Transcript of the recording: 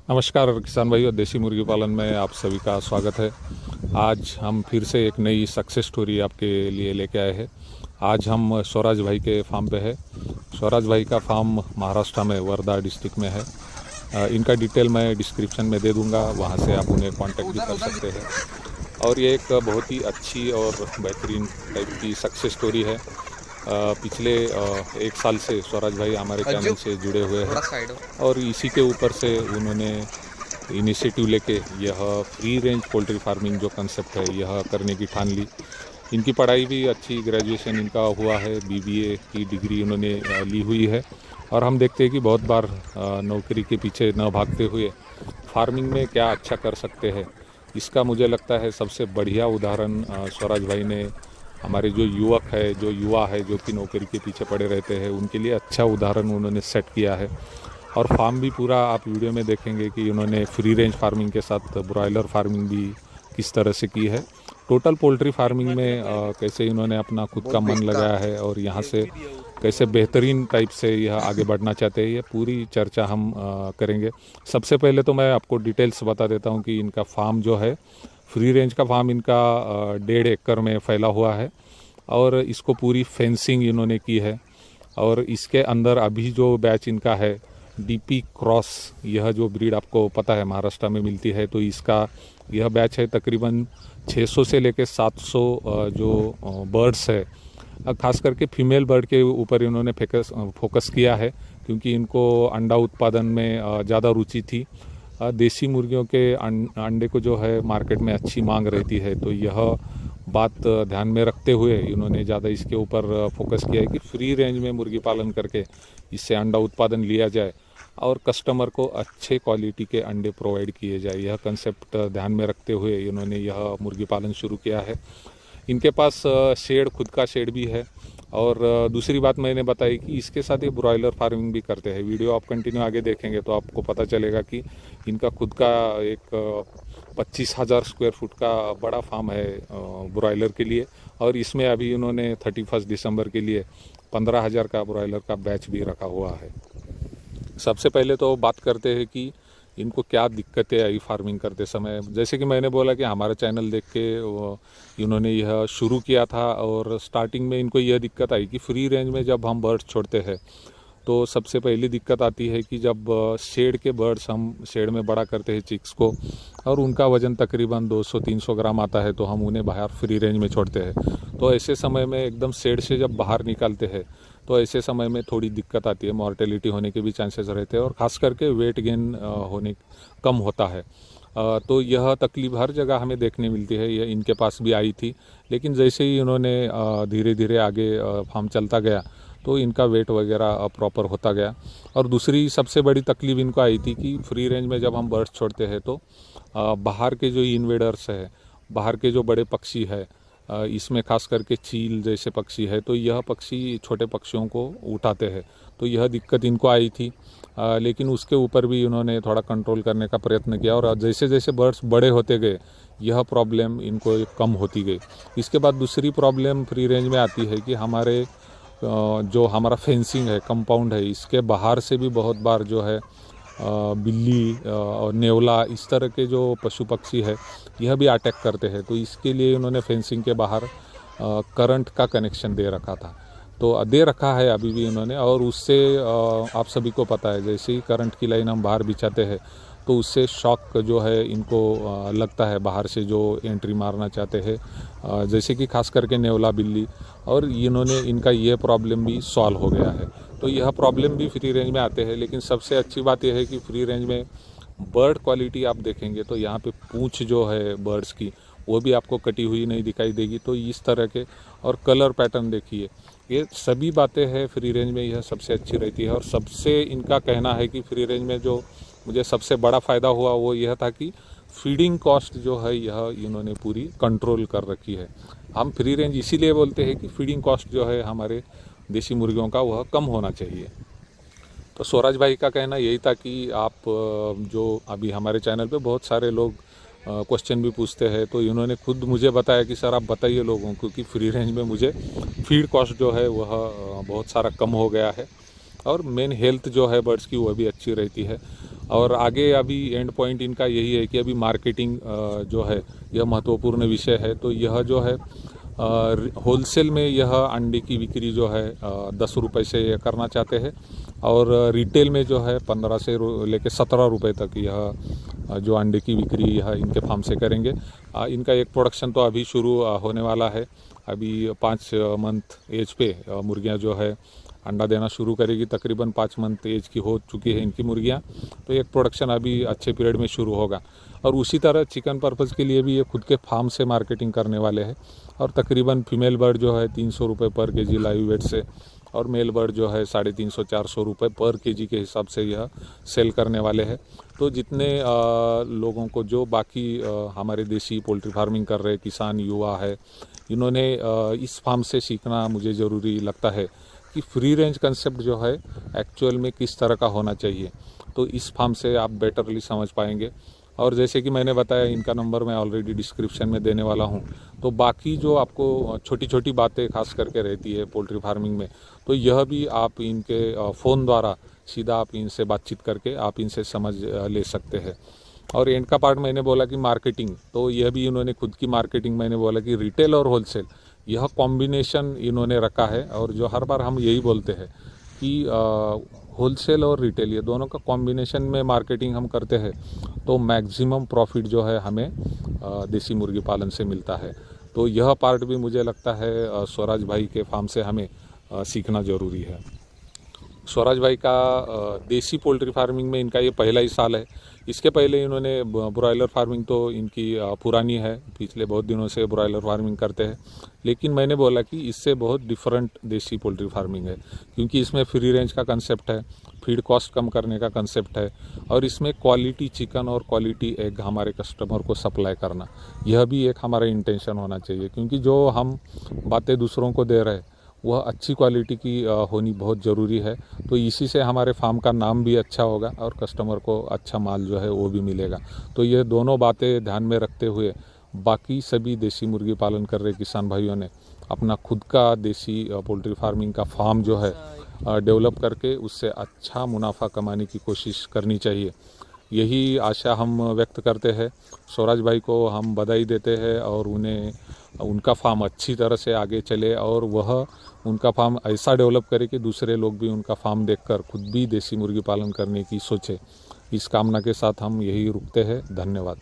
नमस्कार किसान भाई और देसी मुर्गी पालन में आप सभी का स्वागत है। आज हम फिर से एक नई सक्सेस स्टोरी आपके लिए लेके आए हैं। आज हम स्वराज भाई के फार्म पे है। स्वराज भाई का फार्म महाराष्ट्र में वर्धा डिस्ट्रिक्ट में है। इनका डिटेल मैं डिस्क्रिप्शन में दे दूंगा, वहां से आप उन्हें कांटेक्ट भी कर सकते हैं। और ये एक बहुत ही अच्छी और बेहतरीन टाइप की सक्सेस स्टोरी है। पिछले 1 साल से स्वराज भाई हमारे चैनल से जुड़े हुए हैं और इसी के ऊपर से उन्होंने इनिशिएटिव लेके यह फ्री रेंज पोल्ट्री फार्मिंग जो कंसेप्ट है यह करने की ठान ली। इनकी पढ़ाई भी अच्छी, ग्रेजुएशन इनका हुआ है, बीबीए की डिग्री उन्होंने ली हुई है। और हम देखते हैं कि बहुत बार नौकरी के पीछे न भागते हुए फार्मिंग में क्या अच्छा कर सकते हैं, इसका मुझे लगता है सबसे बढ़िया उदाहरण स्वराज भाई ने हमारे जो युवक है, जो युवा है, जो कि नौकरी के पीछे पड़े रहते हैं, उनके लिए अच्छा उदाहरण उन्होंने सेट किया है। और फार्म भी पूरा आप वीडियो में देखेंगे कि उन्होंने फ्री रेंज फार्मिंग के साथ ब्रॉयलर फार्मिंग भी किस तरह से की है। टोटल पोल्ट्री फार्मिंग में कैसे इन्होंने अपना खुद का मन लगाया है और यहाँ से कैसे बेहतरीन टाइप से यह आगे बढ़ना चाहते हैं, ये पूरी चर्चा हम करेंगे। सबसे पहले तो मैं आपको डिटेल्स बता देता हूँ कि इनका फार्म जो है, फ्री रेंज का फार्म इनका 1.5 एकड़ में फैला हुआ है और इसको पूरी फेंसिंग इन्होंने की है। और इसके अंदर अभी जो बैच इनका है डीपी क्रॉस, यह जो ब्रीड आपको पता है महाराष्ट्र में मिलती है, तो इसका यह बैच है तकरीबन 600 से लेकर 700 जो बर्ड्स है। खास करके फीमेल बर्ड के ऊपर इन्होंने फोकस किया है क्योंकि इनको अंडा उत्पादन में ज़्यादा रुचि थी। देसी मुर्गियों के अंडे को जो है मार्केट में अच्छी मांग रहती है, तो यह बात ध्यान में रखते हुए इन्होंने ज़्यादा इसके ऊपर फोकस किया है कि फ्री रेंज में मुर्गी पालन करके इससे अंडा उत्पादन लिया जाए और कस्टमर को अच्छे क्वालिटी के अंडे प्रोवाइड किए जाए। यह कंसेप्ट ध्यान में रखते हुए इन्होंने यह मुर्गी पालन शुरू किया है। इनके पास शेड, खुद का शेड भी है। और दूसरी बात मैंने बताई कि इसके साथ ये ब्रॉयलर फार्मिंग भी करते हैं। वीडियो आप कंटिन्यू आगे देखेंगे तो आपको पता चलेगा कि इनका खुद का एक 25,000 स्क्वायर फुट का बड़ा फार्म है ब्रॉयलर के लिए। और इसमें अभी उन्होंने 31 दिसंबर के लिए 15,000 का ब्रॉयलर का बैच भी रखा हुआ है। सबसे पहले तो बात करते हैं कि इनको क्या दिक्कतें आई फार्मिंग करते समय। जैसे कि मैंने बोला कि हमारा चैनल देख के इन्होंने यह शुरू किया था और स्टार्टिंग में इनको यह दिक्कत आई कि फ्री रेंज में जब हम बर्ड्स छोड़ते हैं तो सबसे पहली दिक्कत आती है कि जब शेड के बर्ड्स हम शेड में बड़ा करते हैं चिक्स को और उनका वज़न तकरीबन 200-300 ग्राम आता है, तो हम उन्हें बाहर फ्री रेंज में छोड़ते हैं। तो ऐसे समय में एकदम शेड से जब बाहर निकालते हैं तो ऐसे समय में थोड़ी दिक्कत आती है, मॉर्टेलिटी होने के भी चांसेस रहते हैं और ख़ास करके वेट गेन होने कम होता है। तो यह तकलीफ हर जगह हमें देखने मिलती है। यह इनके पास भी आई थी, लेकिन जैसे ही इन्होंने धीरे धीरे आगे फार्म चलता गया तो इनका वेट वगैरह प्रॉपर होता गया। और दूसरी सबसे बड़ी तकलीफ इनको आई थी कि फ्री रेंज में जब हम बर्ड्स छोड़ते हैं तो बाहर के जो इन्वेडर्स है, बाहर के जो बड़े पक्षी है, इसमें खास करके चील जैसे पक्षी है, तो यह पक्षी छोटे पक्षियों को उठाते हैं। तो यह दिक्कत इनको आई थी, लेकिन उसके ऊपर भी उन्होंने थोड़ा कंट्रोल करने का प्रयत्न किया और जैसे जैसे बर्ड्स बड़े होते गए यह प्रॉब्लम इनको कम होती गई। इसके बाद दूसरी प्रॉब्लम फ्री रेंज में आती है कि हमारे जो हमारा फेंसिंग है, कंपाउंड है, इसके बाहर से भी बहुत बार जो है बिल्ली और नेवला, इस तरह के जो पशु पक्षी है यह भी अटैक करते हैं। तो इसके लिए उन्होंने फेंसिंग के बाहर करंट का कनेक्शन दे रखा था, तो दे रखा है अभी भी उन्होंने। और उससे आप सभी को पता है, जैसे ही करंट की लाइन हम बाहर बिछाते हैं तो उससे शॉक जो है इनको लगता है बाहर से जो एंट्री मारना चाहते हैं, जैसे कि खास करके नेवला, बिल्ली। और इन्होंने इनका ये प्रॉब्लम भी सॉल्व हो गया है। तो यह प्रॉब्लम भी फ्री रेंज में आते हैं। लेकिन सबसे अच्छी बात यह है कि फ्री रेंज में बर्ड क्वालिटी आप देखेंगे तो यहाँ पे पूंछ जो है बर्ड्स की वो भी आपको कटी हुई नहीं दिखाई देगी। तो इस तरह के, और कलर पैटर्न देखिए, ये सभी बातें हैं फ्री रेंज में, यह सबसे अच्छी रहती है। और सबसे इनका कहना है कि फ्री रेंज में जो मुझे सबसे बड़ा फ़ायदा हुआ वो यह था कि फीडिंग कॉस्ट जो है यह इन्होंने पूरी कंट्रोल कर रखी है। हम फ्री रेंज इसीलिए बोलते हैं कि फीडिंग कॉस्ट जो है हमारे देसी मुर्गियों का वह कम होना चाहिए। तो स्वराज भाई का कहना यही था कि आप जो अभी हमारे चैनल पे बहुत सारे लोग क्वेश्चन भी पूछते हैं, तो इन्होंने खुद मुझे बताया कि सर आप बताइए लोगों को कि फ्री रेंज में मुझे फीड कॉस्ट जो है वह बहुत सारा कम हो गया है और मेन हेल्थ जो है बर्ड्स की वह भी अच्छी रहती है। और आगे अभी एंड पॉइंट इनका यही है कि अभी मार्केटिंग जो है यह महत्वपूर्ण विषय है। तो यह जो है होलसेल में यह अंडे की बिक्री जो है 10 रुपये से करना चाहते हैं और रिटेल में जो है 15 से लेकर 17 रुपये तक यह जो अंडे की बिक्री यह इनके फार्म से करेंगे। इनका एक प्रोडक्शन तो अभी शुरू होने वाला है। अभी 5 मंथ एज पे मुर्गियां जो है अंडा देना शुरू करेगी। तकरीबन 5 मंथ एज की हो चुकी है इनकी मुर्गियां। तो एक प्रोडक्शन अभी अच्छे पीरियड में शुरू होगा। और उसी तरह चिकन पर्पज़ के लिए भी ये खुद के फार्म से मार्केटिंग करने वाले हैं। और तकरीबन फीमेल बर्ड जो है 300 रुपये पर केजी लाइव वेट से और मेल बर्ड जो है 350-400 रुपये पर केजी के हिसाब से यह सेल करने वाले हैं। तो जितने लोगों को जो बाकी हमारे देसी पोल्ट्री फार्मिंग कर रहे किसान युवा है, इन्होंने इस फार्म से सीखना मुझे ज़रूरी लगता है कि फ्री रेंज कंसेप्ट जो है एक्चुअल में किस तरह का होना चाहिए। तो इस फार्म से आप बेटरली समझ पाएंगे। और जैसे कि मैंने बताया, इनका नंबर मैं ऑलरेडी डिस्क्रिप्शन में देने वाला हूं। तो बाकी जो आपको छोटी छोटी बातें खास करके रहती है पोल्ट्री फार्मिंग में, तो यह भी आप इनके फ़ोन द्वारा सीधा आप इनसे बातचीत करके आप इनसे समझ ले सकते हैं। और एंड का पार्ट मैंने बोला कि मार्केटिंग, तो यह भी इन्होंने खुद की मार्केटिंग, मैंने बोला कि रिटेल और होलसेल यह कॉम्बिनेशन इन्होंने रखा है। और जो हर बार हम यही बोलते हैं कि होलसेल और रिटेल ये दोनों का कॉम्बिनेशन में मार्केटिंग हम करते हैं तो मैक्सिमम प्रॉफिट जो है हमें देसी मुर्गी पालन से मिलता है। तो यह पार्ट भी मुझे लगता है स्वराज भाई के फार्म से हमें सीखना ज़रूरी है। स्वराज भाई का देसी पोल्ट्री फार्मिंग में इनका ये पहला ही साल है। इसके पहले इन्होंने ब्रॉयलर फार्मिंग तो इनकी पुरानी है, पिछले बहुत दिनों से ब्रॉयलर फार्मिंग करते हैं। लेकिन मैंने बोला कि इससे बहुत डिफरेंट देसी पोल्ट्री फार्मिंग है, क्योंकि इसमें फ्री रेंज का कंसेप्ट है, फीड कॉस्ट कम करने का कंसेप्ट है और इसमें क्वालिटी चिकन और क्वालिटी एग हमारे कस्टमर को सप्लाई करना, यह भी एक हमारा इंटेंशन होना चाहिए। क्योंकि जो हम बातें दूसरों को दे रहे हैं वह अच्छी क्वालिटी की होनी बहुत ज़रूरी है। तो इसी से हमारे फार्म का नाम भी अच्छा होगा और कस्टमर को अच्छा माल जो है वो भी मिलेगा। तो ये दोनों बातें ध्यान में रखते हुए बाकी सभी देसी मुर्गी पालन कर रहे किसान भाइयों ने अपना खुद का देसी पोल्ट्री फार्मिंग का फार्म जो है डेवलप करके उससे अच्छा मुनाफा कमाने की कोशिश करनी चाहिए। यही आशा हम व्यक्त करते हैं। स्वराज भाई को हम बधाई देते हैं और उन्हें उनका फार्म अच्छी तरह से आगे चले और वह उनका फार्म ऐसा डेवलप करे कि दूसरे लोग भी उनका फार्म देखकर खुद भी देसी मुर्गी पालन करने की सोचे। इस कामना के साथ हम यही रुकते हैं। धन्यवाद।